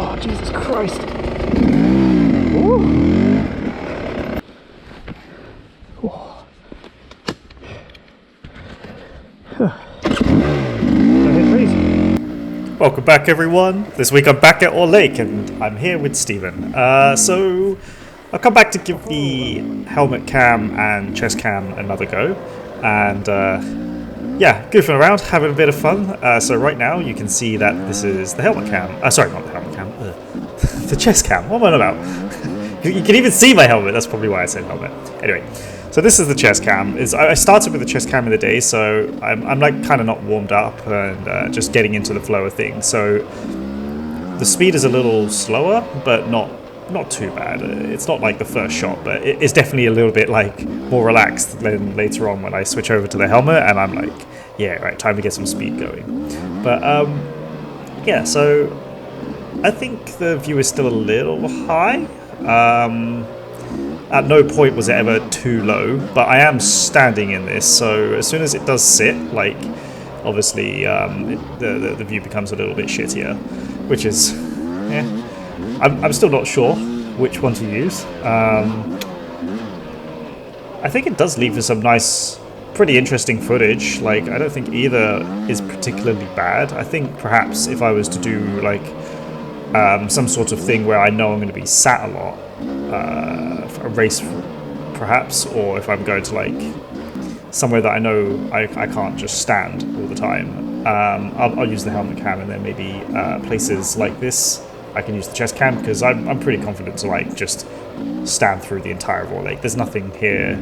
Oh, Jesus Christ. Ooh. Welcome back, everyone. This week I'm back at Ore Lake and I'm here with Stephen. So I'll come back to give the helmet cam and chest cam another go, and yeah, goofing around, having a bit of fun. So right now you can see that this is the helmet cam. Sorry, not the helmet cam. The chest cam. What am I about? You can even see my helmet. That's probably why I said helmet. Anyway, so this is the chest cam. I started with the chest cam in the day, so I'm like kind of not warmed up and just getting into the flow of things. So the speed is a little slower, but not too bad. It's not like the first shot, but it's definitely a little bit like more relaxed than later on when I switch over to the helmet and I'm like, yeah, right, time to get some speed going. But yeah, so I think the view is still a little high. At no point was it ever too low, but I am standing in this, so as soon as it does sit, like, obviously the view becomes a little bit shittier, which is, yeah, I'm still not sure which one to use. I think it does leave for some nice, pretty interesting footage. Like, I don't think either is particularly bad. I think perhaps if I was to do like some sort of thing where I know I'm going to be sat a lot, a race perhaps, or if I'm going to like somewhere that I know I can't just stand all the time, I'll use the helmet cam, and then maybe places like this I can use the chest cam, because I'm pretty confident to like just stand through the entire Ore Lake. There's nothing here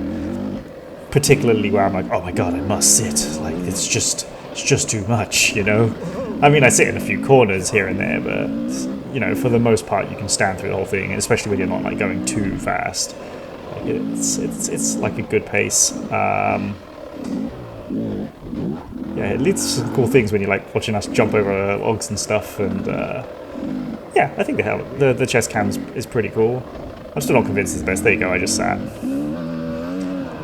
particularly where I'm like, oh my god, I must sit, like it's just too much, you know. I mean, I sit in a few corners here and there, but you know, for the most part, you can stand through the whole thing, especially when you're not like going too fast. Like it's like a good pace. Yeah, it leads to some cool things when you're like watching us jump over logs and stuff, and yeah, I think the chest cam is pretty cool. I'm still not convinced it's the best. There you go, I just sat.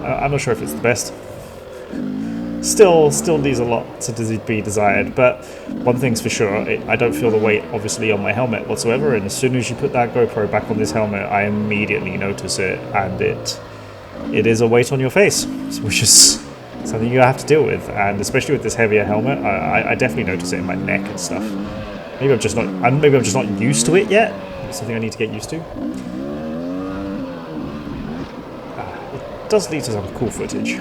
I'm not sure if it's the best. Still leaves a lot to be desired, but one thing's for sure, I don't feel the weight obviously on my helmet whatsoever, and as soon as you put that GoPro back on this helmet, I immediately notice it, and it is a weight on your face, which is something you have to deal with, and especially with this heavier helmet, I definitely notice it in my neck and stuff. Maybe I'm just not used to it yet. It's something I need to get used to. It does lead to some cool footage.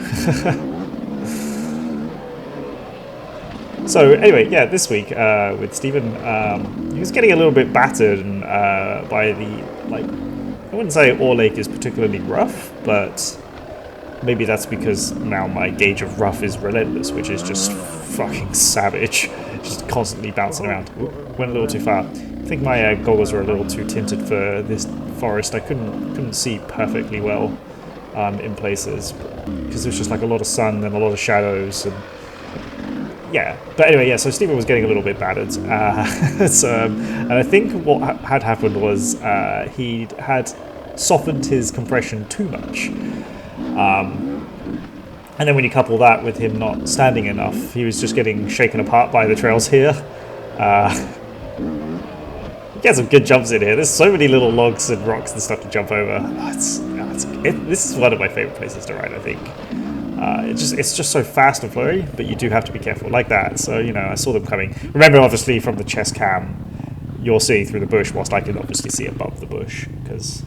So anyway, yeah, this week with Stephen, he was getting a little bit battered by the, like, I wouldn't say Ore Lake is particularly rough, but maybe that's because now my gauge of rough is relentless, which is just fucking savage, just constantly bouncing around. Went a little too far. I think my goggles were a little too tinted for this forest. I couldn't see perfectly well in places because there's just like a lot of sun and a lot of shadows, and yeah, but anyway, yeah, so Stephen was getting a little bit battered. And I think what had happened was he had softened his compression too much. And then when you couple that with him not standing enough, he was just getting shaken apart by the trails here. He had some good jumps in here. There's so many little logs and rocks and stuff to jump over. This is one of my favorite places to ride, I think. It's just so fast and flowy, but you do have to be careful like that. So, you know, I saw them coming. Remember, obviously, from the chest cam, you're seeing through the bush, whilst I can obviously see above the bush, because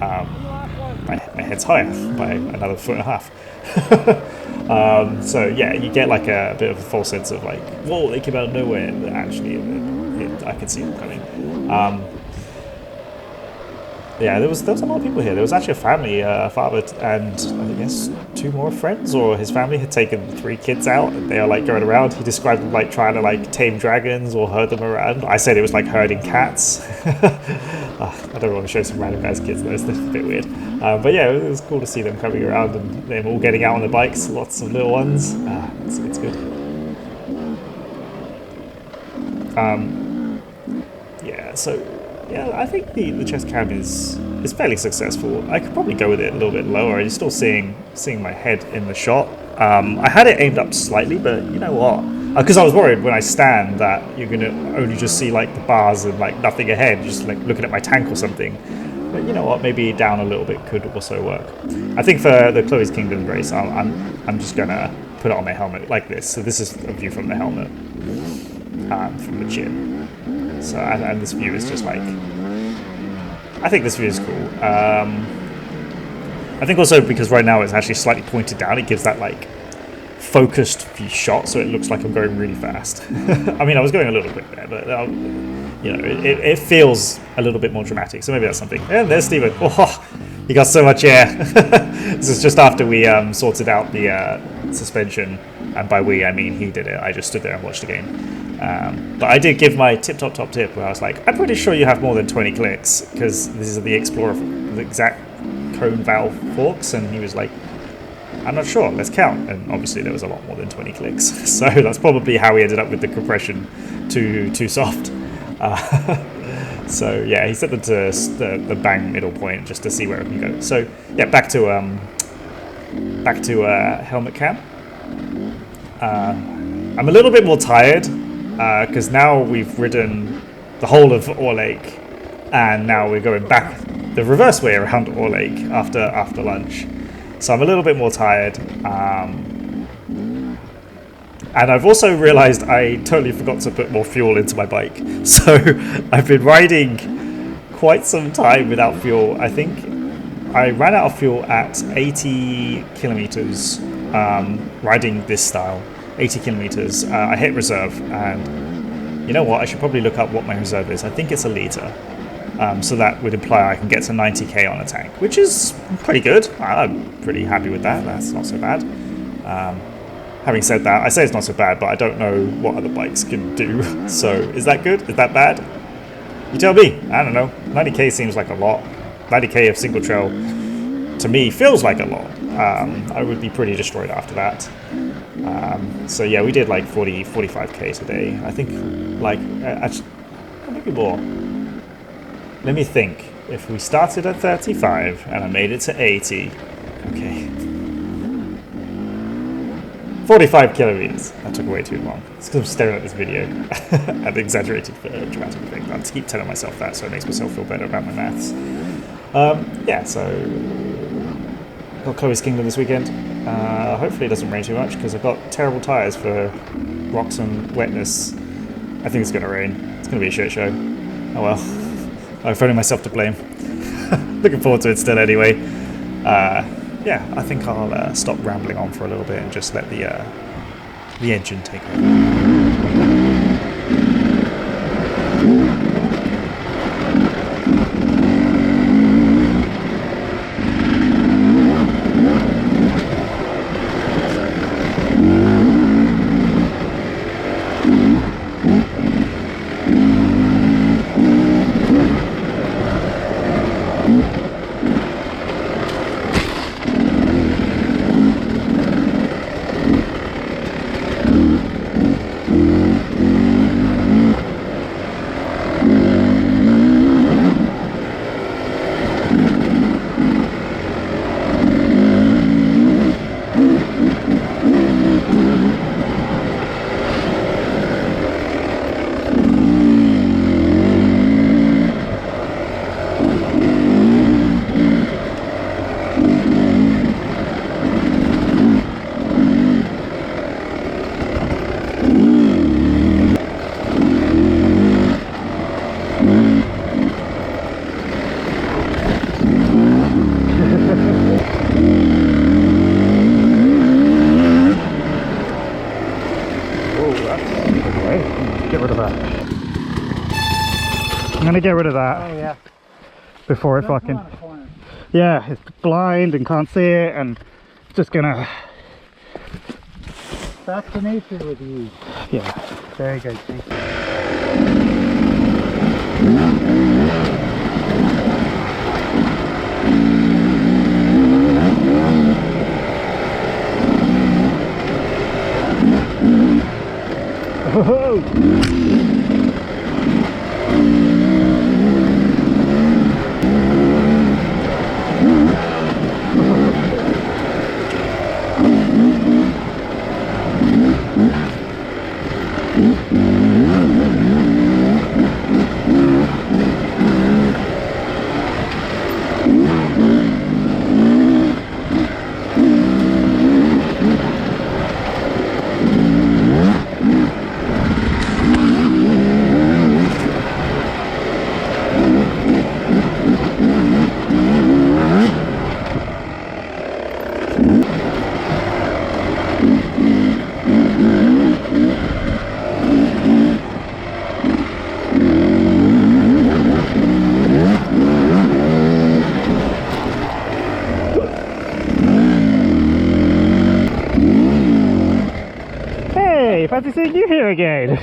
my head's higher by another 1.5 feet. So, yeah, you get like a bit of a false sense of like, whoa, they came out of nowhere, but actually, I could see them coming. Yeah, there was a lot of people here. There was actually a family, father and I guess 2 more friends, or his family had taken 3 kids out, and they are like going around. He described them like trying to like tame dragons or herd them around. I said it was like herding cats. I don't want to show some random guy's kids though, so it's a bit weird. But yeah, it was cool to see them coming around and them all getting out on the bikes, lots of little ones. It's good. Yeah, so yeah, I think the chest cam is fairly successful. I could probably go with it a little bit lower. You're still seeing my head in the shot. I had it aimed up slightly, but you know what? Because I was worried when I stand that you're going to only just see like the bars and like nothing ahead, just like looking at my tank or something. But you know what? Maybe down a little bit could also work. I think for the Chloe's Kingdom race, I'm just gonna put it on my helmet like this. So this is a view from the helmet, from the chin. So and this view is just like, I think this view is cool. I think also because right now it's actually slightly pointed down, it gives that like focused view shot, so it looks like I'm going really fast. I mean, I was going a little bit there, but you know, it feels a little bit more dramatic. So maybe that's something. And there's Steven. Oh, he got so much air. This is just after we sorted out the suspension, and by we I mean he did it. I just stood there and watched the game. But I did give my top tip where I was like, I'm pretty sure you have more than 20 clicks because this is the Explorer, the exact cone valve forks, and he was like, I'm not sure, let's count. And obviously there was a lot more than 20 clicks. So that's probably how we ended up with the compression too soft. So yeah, he set them to the bang middle point just to see where it can go. So yeah, back to helmet cam. I'm a little bit more tired because now we've ridden the whole of Ore Lake, and now we're going back the reverse way around Ore Lake after lunch. So I'm a little bit more tired. And I've also realized I totally forgot to put more fuel into my bike. So I've been riding quite some time without fuel. I think I ran out of fuel at 80 kilometers, riding this style, 80 kilometers. I hit reserve, and you know what? I should probably look up what my reserve is. I think it's a liter. So that would imply I can get to 90k on a tank, which is pretty good. I'm pretty happy with that. That's not so bad. Having said that, I say it's not so bad, but I don't know what other bikes can do. So is that good? Is that bad? You tell me. I don't know. 90k seems like a lot. 90k of single trail to me feels like a lot. I would be pretty destroyed after that. So yeah, we did like 45k today. I think like actually maybe more. Let me think. If we started at 35 and I made it to 80, okay. 45 kilometers. That took way too long. It's because I'm staring at this video at the exaggerated dramatic thing. I have to keep telling myself that so it makes myself feel better about my maths. Yeah, so got Chloe's Kingdom this weekend. Hopefully it doesn't rain too much because I've got terrible tyres for rocks and wetness. I think it's going to rain. It's going to be a shit show. Oh well. I'm throwing myself to blame. Looking forward to it still anyway. Yeah, I think I'll stop rambling on for a little bit and just let the engine take over. I'm gonna get rid of that. Oh yeah. Before it fucking. Yeah, it's blind and can't see it, and just gonna. Back to nature with you. Yeah. Very good. Thank you. Oh. Hey, fancy seeing you here again.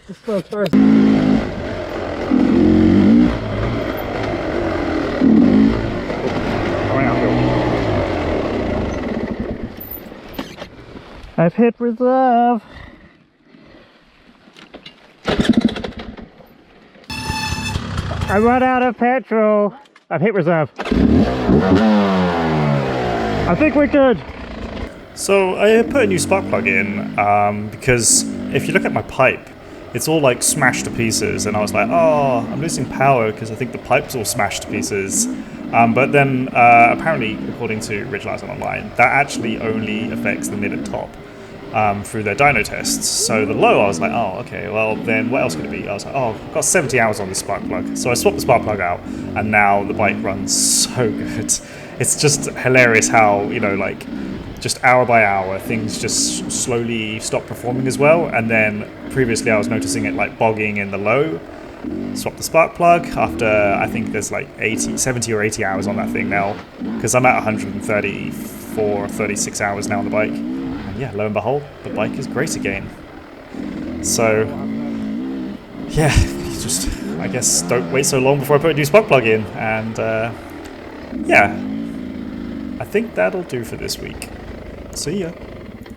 This goes first. I've hit reserve. I run out of petrol. I've hit reserve. I think we're good. So I put a new spark plug in because if you look at my pipe, it's all like smashed to pieces, and I was like, oh, I'm losing power because I think the pipe's all smashed to pieces. But then apparently, according to Rich Larson Online, that actually only affects the mid and top through their dyno tests. So the low, I was like, oh, okay, well then what else could it be? I was like, oh, I've got 70 hours on this spark plug. So I swapped the spark plug out, and now the bike runs so good. It's just hilarious how, you know, like, just hour by hour, things just slowly stop performing as well. And then previously I was noticing it like bogging in the low. Swap the spark plug after I think there's like 70 or 80 hours on that thing now, because I'm at 134, 36 hours now on the bike. And yeah, lo and behold, the bike is great again. So yeah, just I guess don't wait so long before I put a new spark plug in. And yeah, I think that'll do for this week. See ya.